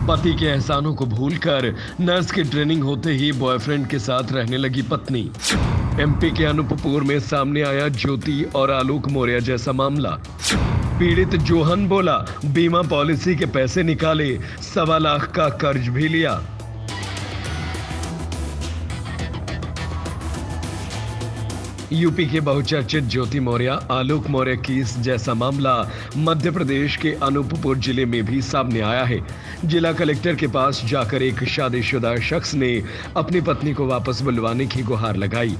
पति के एहसानों को भूलकर नर्स की ट्रेनिंग होते ही बॉयफ्रेंड के साथ रहने लगी पत्नी। एमपी के अनूपपुर में सामने आया ज्योति और आलोक मौर्य जैसा मामला। पीड़ित जोहन बोला, बीमा पॉलिसी के पैसे निकाले, 1.25 लाख का कर्ज भी लिया। यूपी के बहुचर्चित ज्योति मौर्य आलोक मौर्य केस जैसा मामला मध्य प्रदेश के अनूपपुर जिले में भी सामने आया है। जिला कलेक्टर के पास जाकर एक शादीशुदा शख्स ने अपनी पत्नी को वापस बुलवाने की गुहार लगाई।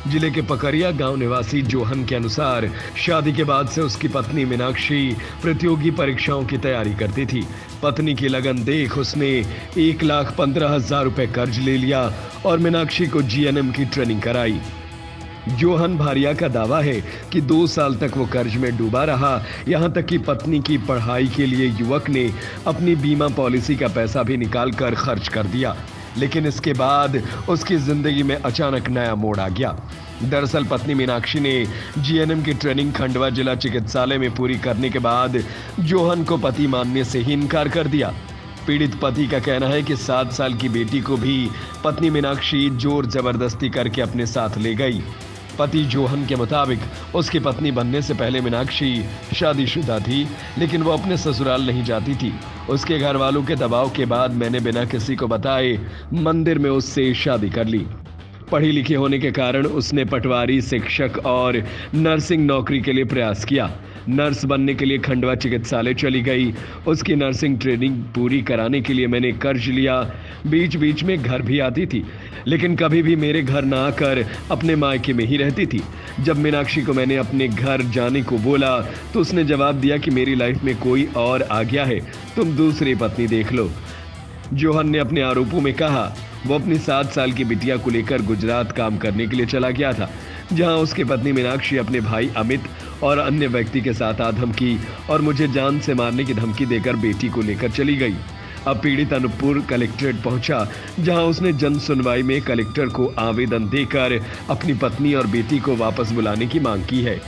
जिले के पकरिया गांव निवासी जोहन के अनुसार शादी के बाद से उसकी पत्नी मीनाक्षी प्रतियोगी परीक्षाओं की तैयारी करती थी। पत्नी की लगन देख उसने 1,15,000 रुपए कर्ज ले लिया और मीनाक्षी को जीएनएम की ट्रेनिंग कराई। जोहन भारिया का दावा है कि 2 साल तक वो कर्ज में डूबा रहा, यहां तक कि पत्नी की पढ़ाई के लिए युवक ने अपनी बीमा पॉलिसी का पैसा भी निकाल कर खर्च कर दिया। लेकिन इसके बाद उसकी जिंदगी में अचानक नया मोड़ आ गया। दरअसल पत्नी मीनाक्षी ने जीएनएम की ट्रेनिंग खंडवा जिला चिकित्सालय में पूरी करने के बाद जोहन को पति मानने से ही इनकार कर दिया। पीड़ित पति का कहना है कि 7 साल की बेटी को भी पत्नी मीनाक्षी जोर जबरदस्ती करके अपने साथ ले गई। पति जोहन के मुताबिक उसकी पत्नी बनने से पहले मीनाक्षी शादीशुदा थी, लेकिन वो अपने ससुराल नहीं जाती थी। उसके घर वालों के दबाव के बाद मैंने बिना किसी को बताए मंदिर में उससे शादी कर ली। पढ़ी लिखी होने के कारण उसने पटवारी, शिक्षक और नर्सिंग नौकरी के लिए प्रयास किया। नर्स बनने के लिए खंडवा चिकित्सालय चली गई। उसकी नर्सिंग ट्रेनिंग पूरी कराने के लिए मैंने कर्ज लिया। बीच बीच में घर भी आती थी, लेकिन कभी भी मेरे घर ना आकर अपने मायके में ही रहती थी। जब मीनाक्षी को मैंने अपने घर जाने को बोला तो उसने जवाब दिया कि मेरी लाइफ में कोई और आ गया है, तुम दूसरी पत्नी देख लो। जोहन ने अपने आरोपों में कहा वो अपनी 7 साल की बिटिया को लेकर गुजरात काम करने के लिए चला गया था, जहां उसकी पत्नी मीनाक्षी अपने भाई अमित और अन्य व्यक्ति के साथ आ धमकी और मुझे जान से मारने की धमकी देकर बेटी को लेकर चली गई। अब पीड़ित अनूपपुर कलेक्ट्रेट पहुंचा, जहां उसने जन सुनवाई में कलेक्टर को आवेदन देकर अपनी पत्नी और बेटी को वापस बुलाने की मांग की है।